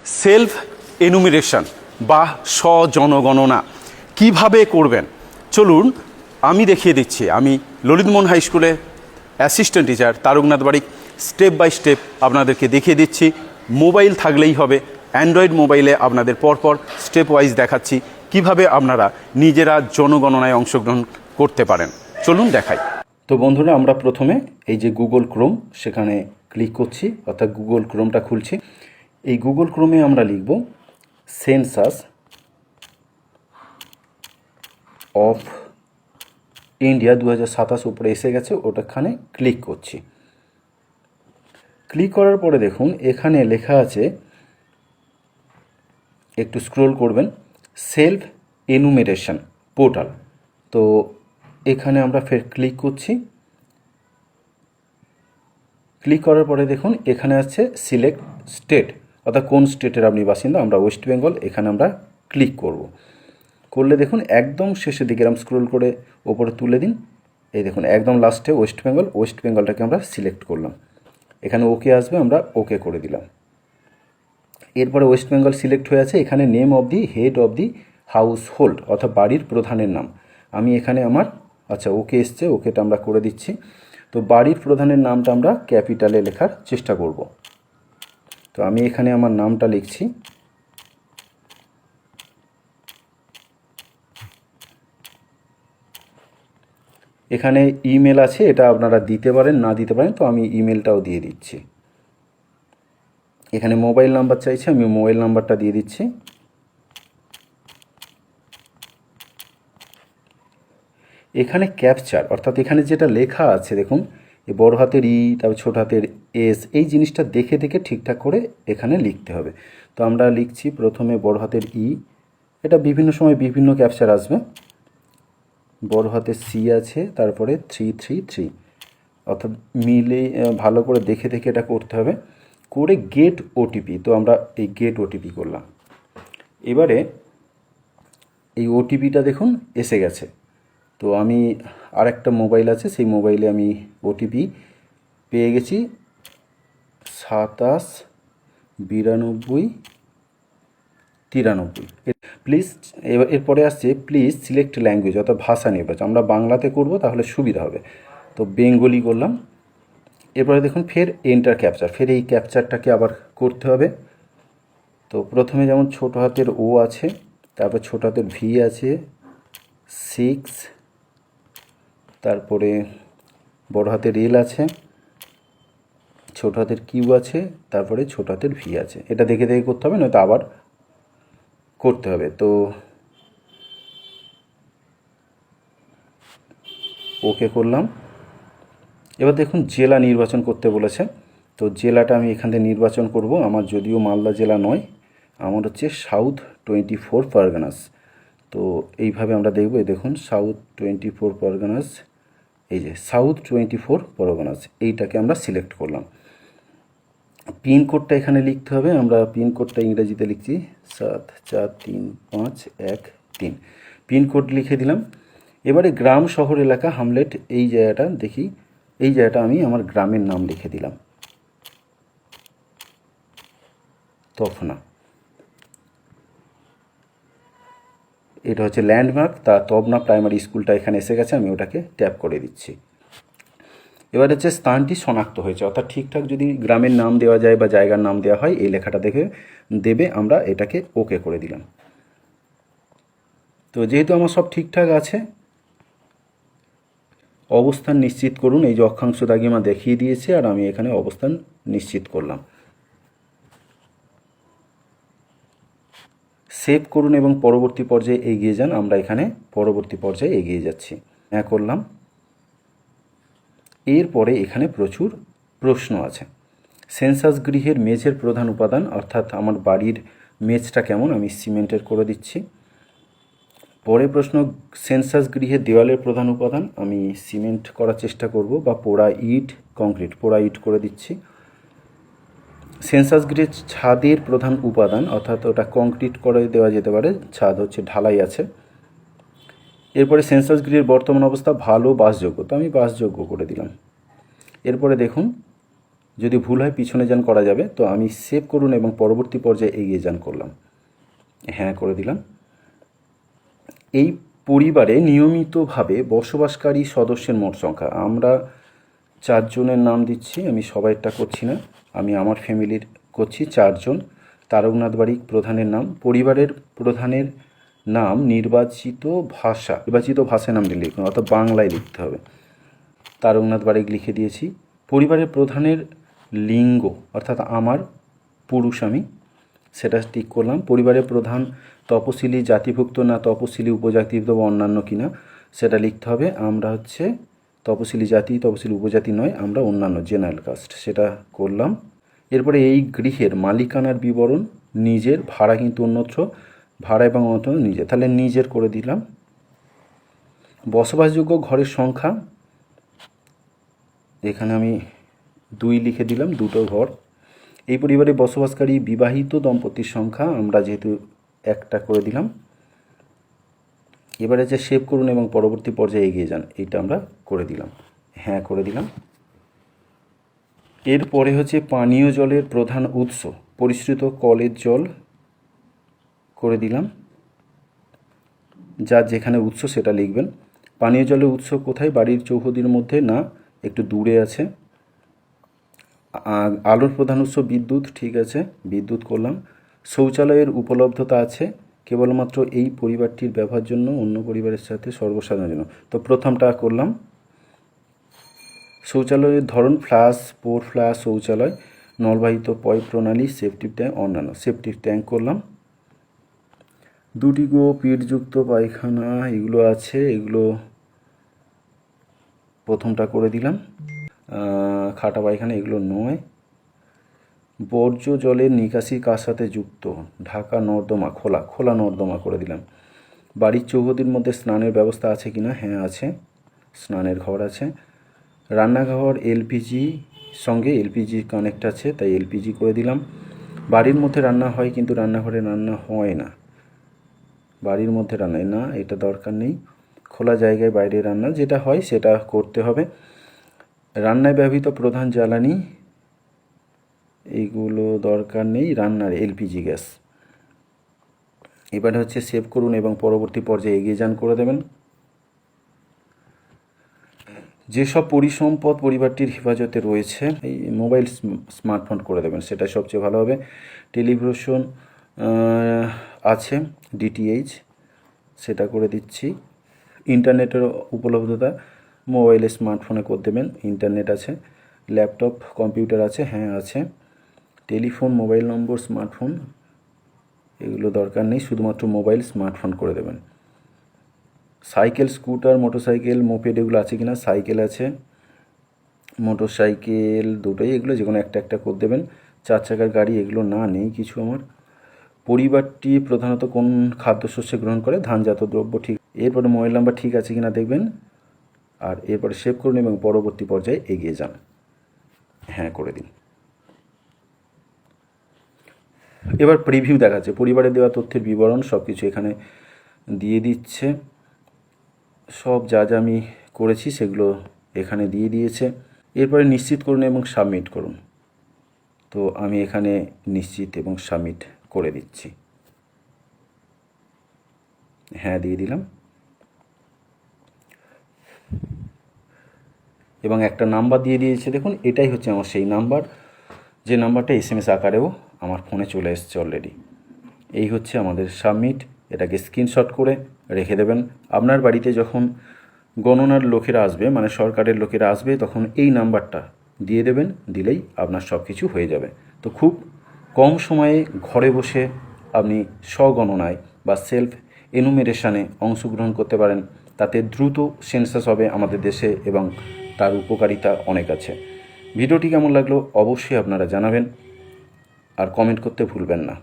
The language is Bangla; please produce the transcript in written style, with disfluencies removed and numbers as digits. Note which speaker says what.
Speaker 1: সেলফ এনুমিরেশন বা স্বজনগণনা কিভাবে করবেন চলুন আমি দেখিয়ে দিচ্ছি। আমি ললিতমোহন হাই স্কুলে assistant teacher Taraknath Barik step by step আপনাদেরকে দেখিয়ে দিচ্ছি। মোবাইল থাকলেই হবে, অ্যান্ড্রয়েড মোবাইলে আপনাদের পরপর স্টেপ ওয়াইজ দেখাচ্ছি কিভাবে আপনারা নিজেরা জনগণনায় অংশগ্রহণ করতে পারেন। চলুন দেখাই। তো বন্ধুরা, আমরা প্রথমে এই যে গুগল ক্রোম সেখানে ক্লিক করছি, অর্থাৎ গুগল ক্রোমটা খুলছি। এই গুগল ক্রোমে আমরা লিখব সেন্সাস অফ ইন্ডিয়া 2027 উপরে এসে গেছে, ওটাখানে ক্লিক করছি। ক্লিক করার পরে দেখুন এখানে লেখা আছে, একটু স্ক্রোল করবেন, সেলফ এনুমেরেশন পোর্টাল। তো এখানে আমরা ফের ক্লিক করছি। ক্লিক করার পরে দেখুন এখানে আছে সিলেক্ট স্টেট, অর্থাৎ কোন স্টেটের আপনি বাসিন্দা। আমরা ওয়েস্ট বেঙ্গল, এখানে আমরা ক্লিক করব। করলে দেখুন একদম শেষের দিকে এরকম স্ক্রোল করে ওপরে তুলে দিন। এই দেখুন একদম লাস্টে ওয়েস্ট বেঙ্গল, ওয়েস্ট বেঙ্গলটাকে আমরা সিলেক্ট করলাম। এখানে ওকে আসবে, আমরা ওকে করে দিলাম। এরপরে ওয়েস্ট বেঙ্গল সিলেক্ট হয়ে আছে। এখানে name of the head of the house hold, অর্থাৎ বাড়ির প্রধানের নাম। আমি এখানে আমার ওকে এসছে, ওকেটা আমরা করে দিচ্ছি। তো বাড়ির প্রধানের নামটা আমরা ক্যাপিটালে লেখার চেষ্টা করব। তো আমি এখানে আমার নামটা লিখছি। এখানে ইমেল আছে, এটা আপনারা দিতে পারেন না দিতে পারেন, তো আমি ইমেলটাও দিয়ে দিচ্ছি। এখানে মোবাইল নাম্বার চাইছে, আমি মোবাইল নাম্বারটা দিয়ে দিচ্ছি। এখানে ক্যাপচার, অর্থাৎ এখানে যেটা লেখা আছে দেখুন, এই বড় হাতের ই, তারপর ছোট হাতের এস, এই জিনিসটা দেখে দেখে ঠিকঠাক করে এখানে লিখতে হবে। তো আমরা লিখছি প্রথমে বড় হাতের ই, এটা বিভিন্ন সময় বিভিন্ন ক্যাপচার আসবে। বড় হাতের সি আছে, তারপরে 333, অর্থাৎ মিলে ভালো করে দেখে দেখে এটা করতে হবে। করে গেট ওটিপি, তো আমরা এই গেট ওটিপি করলাম। এবারে এই ওটিপিটা দেখুন এসে গেছে। তো আমি আরেকটা মোবাইল আছে, সেই মোবাইলে আমি ওটিপি পেয়ে গেছি 279293। প্লিজ, এরপরে আসছে প্লিজ সিলেক্ট ল্যাঙ্গুয়েজ, অর্থাৎ ভাষা নির্বাচন। আমরা বাংলাতে করব তাহলে সুবিধা হবে, তো বেঙ্গলি করলাম। এরপরে দেখুন ফের এন্টার ক্যাপচার, ফের এই ক্যাপচারটাকে আবার করতে হবে। তো প্রথমে যেমন ছোট হাতের ও আছে, তারপর ছোট হাতের ভি আছে 6, তারপরে বড় হাতের এল আছে, ছোট হাতের কিউ আছে, তারপরে ছোট হাতের ভি আছে। এটা দেখে দেখে করতে হবে, নয়তো আবার করতে হবে। তো ওকে করলাম। এবার দেখুন জেলা নির্বাচন করতে বলেছে, তো জেলাটা আমি এখান থেকে নির্বাচন করব। আমার যদিও মালদা জেলা নয়, আমার হচ্ছে সাউথ 24 পরগনাস। তো এইভাবে আমরা দেখব, এই দেখুন সাউথ 24 পরগনাস, এই যে সাউথ 24 পরগনাস, এইটাকে আমরা সিলেক্ট করলাম। পিনকোডটা এখানে লিখতে হবে। আমরা পিনকোডটা ইংরেজিতে লিখছি 743513, পিনকোড লিখে দিলাম। এবারে গ্রাম, শহর, এলাকা, হামলেট, এই জায়গাটা দেখি, এই জায়গাটা আমি আমার গ্রামের নাম লিখে দিলাম, তফনা। এটা হচ্ছে ল্যান্ডমার্ক, তা তবনা প্রাইমারি স্কুলটা এখানে এসে গেছে, আমি ওটাকে ট্যাপ করে দিচ্ছি। এবার হচ্ছে স্থানটি শনাক্ত হয়েছে, অর্থাৎ ঠিকঠাক যদি গ্রামের নাম দেওয়া যায় বা জায়গার নাম দেওয়া হয়, এই লেখাটা দেখে দেবে, আমরা এটাকে ওকে করে দিলাম। তো যেহেতু আমার সব ঠিকঠাক আছে, অবস্থান নিশ্চিত করুন, এই যে অক্ষাংশ দাগিমা দেখিয়ে দিয়েছে, আর আমি এখানে অবস্থান নিশ্চিত করলাম। সেভ করুন এবং পরবর্তী পর্যায়ে এগিয়ে যান। আমরা এখানে পরবর্তী পর্যায়ে এগিয়ে যাচ্ছি, হ্যাঁ করলাম। এরপরে এখানে প্রচুর প্রশ্ন আছে। সেন্সাস গৃহের মেঝের প্রধান উপাদান, অর্থাৎ আমার বাড়ির মেঝটা কেমন, আমি সিমেন্টের করে দিচ্ছি। পরে প্রশ্ন, সেন্সাস গৃহের দেওয়ালের প্রধান উপাদান, আমি সিমেন্ট করার চেষ্টা করব, বা পোড়া ইট, কংক্রিট, পোড়া ইট করে দিচ্ছি। সেন্সাস গৃহের ছাদের প্রধান উপাদান, অর্থাৎ ওটা কংক্রিট করে দেওয়া যেতে পারে, ছাদ হচ্ছে ঢালাই আছে। এরপরে সেন্সাস গৃহের বর্তমান অবস্থা ভালো, বাসযোগ্য, তো আমি বাসযোগ্য করে দিলাম। এরপরে দেখুন যদি ভুল হয় পিছনে যান করা যাবে। তো আমি সেভ করুন এবং পরবর্তী পর্যায়ে এগিয়ে যান করলাম, হ্যাঁ করে দিলাম। এই পরিবারে নিয়মিতভাবে বসবাসকারী সদস্যের মোট সংখ্যা, আমরা 4 জনের নাম দিচ্ছি, আমি সবাইটা করছি না, আমি আমার ফ্যামিলির করছি 4 জন। তারকনাথ বারিক প্রধানের নাম, পরিবারের প্রধানের নাম নির্বাচিত ভাষায় নাম লিখুন, অর্থাৎ বাংলায় লিখতে হবে। তারকনাথ বারিক লিখে দিয়েছি। পরিবারের প্রধানের লিঙ্গ, অর্থাৎ আমার পুরুষ আমি, সেটা ঠিক করলাম। পরিবারের প্রধান তপশিলি জাতিভুক্ত না তপশিলি উপজাতিভুক্ত বা অন্যান্য কিনা সেটা লিখতে হবে। আমরা হচ্ছে তপশিলি জাতি, তপশিলি উপজাতি নয়, আমরা অন্যান্য জেনারেল কাস্ট, সেটা করলাম। এরপরে এই গৃহের মালিকানার বিবরণ নিজের, ভাড়া কিন্তু অন্যত্র, ভাড়া এবং অন্যত্র নিজের, তাহলে নিজের করে দিলাম। বসবাসযোগ্য ঘরের সংখ্যা, এখানে আমি 2 লিখে দিলাম, 2টো ঘর। এই পরিবারে বসবাসকারী বিবাহিত দম্পতির সংখ্যা আমরা যেহেতু 1টা করে দিলাম। এবারে যে সেভ করুন এবং পরবর্তী পর্যায়ে এগিয়ে যান, এইটা আমরা করে দিলাম, হ্যাঁ করে দিলাম। এরপরে হচ্ছে পানীয় জলের প্রধান উৎস, পরিশ্রুত কলের জল করে দিলাম, যার যেখানে উৎস সেটা লিখবেন। পানীয় জলের উৎস কোথায়? বাড়ির চৌহদির মধ্যে না, একটু দূরে আছে। আলোর প্রধান উৎস বিদ্যুৎ, ঠিক আছে, বিদ্যুৎ করলাম। শৌচালয়ের উপলব্ধতা আছে কেবলমাত্র এই পরিবারটির ব্যবহার জন্য, অন্য পরিবারের সাথে সর্বসাধারণের জন্য, তো প্রথমটা করলাম। শৌচালয়ের ধরন ফ্লাশ, পোর ফ্লাশ শৌচালয়, নলবাহিত পয় প্রণালী, সেপটিক ট্যাঙ্ক, অন্যান্য, সেপটিক ট্যাঙ্ক করলাম। 2টি গো পিঠযুক্ত পায়খানা এগুলো আছে, এগুলো প্রথমটা করে দিলাম। খাটা পায়খানা এগুলো নয়। বর্জ্য জলের নিকাশি কার সাথে যুক্ত? ঢাকা নর্দমা, খোলা নর্দমা করে দিলাম। বাড়ির চৌহদির মধ্যে স্নানের ব্যবস্থা আছে কিনা? হ্যাঁ আছে, স্নানের ঘর আছে। রান্নাঘর এলপিজি সঙ্গে এলপিজি কানেক্ট আছে, তাই এলপিজি করে দিলাম। বাড়ির মধ্যে রান্না হয় কিন্তু রান্নাঘরে রান্না হয় না, বাড়ির মধ্যে রান্নায় না, এটা দরকার নেই। খোলা জায়গায় বাইরে রান্না যেটা হয় সেটা করতে হবে। রান্নায় ব্যবহৃত প্রধান জ্বালানি এইগুলো দরকার নেই, রান্নার এলপিজি গ্যাস। এবারে হচ্ছে সেভ করুন এবং পরবর্তী পর্যায়ে এগিয়ে যান করে দেবেন। যেসব পরিসম্পদ পরিবারটির হেফাজতে রয়েছে, এই মোবাইল স্মার্টফোন করে দেবেন, সেটা সবচেয়ে ভালো হবে। টেলিভিশন আছে, ডিটিএইচ, সেটা করে দিচ্ছি। ইন্টারনেটের উপলব্ধতা মোবাইলে স্মার্টফোনে করে দেবেন, ইন্টারনেট আছে। ল্যাপটপ কম্পিউটার আছে, হ্যাঁ আছে। টেলিফোন, মোবাইল নম্বর, স্মার্টফোন এগুলো দরকার নেই, শুধুমাত্র মোবাইল স্মার্টফোন করে দেবেন। সাইকেল, স্কুটার, মোটরসাইকেল, মোপেড এগুলো আছে কিনা? সাইকেল আছে, মোটরসাইকেল দুটোই, এগুলো যে কোনো একটা করে দেবেন। 4 চাকার গাড়ি এগুলো না, নেই কিছু আমার। পরিবারটি প্রধানত কোন খাদ্যশস্য গ্রহণ করে? ধানজাত দ্রব্য, ঠিক। এরপরে মোবাইল নাম্বার ঠিক আছে কিনা দেখবেন, আর এরপরে সেভ করুন এবং পরবর্তী পর্যায়ে এগিয়ে যান, হ্যাঁ করে দিন। এবার প্রিভিউ দেখাচ্ছে, পরিবারে দেওয়া তথ্যের বিবরণ সব কিছু এখানে দিয়ে দিচ্ছে। সব যা আমি করেছি সেগুলো এখানে দিয়ে দিয়েছে। এরপরে নিশ্চিত করুন এবং সাবমিট করুন, তো আমি এখানে নিশ্চিত এবং সাবমিট করে দিচ্ছি, হ্যাঁ দিয়ে দিলাম। এবং একটা নাম্বার দিয়ে দিয়েছে, দেখুন এটাই হচ্ছে আমার সেই নাম্বার, যে নাম্বারটা এসএমএস আকারেও আমার ফোনে চলে এসছে অলরেডি। এই হচ্ছে আমাদের সাবমিট, এটাকে স্ক্রিনশট করে রেখে দেবেন। আপনার বাড়িতে যখন গণনার লোকেরা আসবে, মানে সরকারের লোকেরা আসবে, তখন এই নাম্বারটা দিয়ে দেবেন, দিলেই আপনার সব কিছু হয়ে যাবে। তো খুব কম সময়ে ঘরে বসে আপনি স্বগণনায় বা সেলফ এনুমেরেশনে অংশগ্রহণ করতে পারেন, তাতে দ্রুত সেন্সাস হবে আমাদের দেশে এবং তার উপকারিতা অনেক আছে। ভিডিওটি কেমন লাগলো অবশ্যই আপনারা জানাবেন, আর কমেন্ট করতে ভুলবেন না।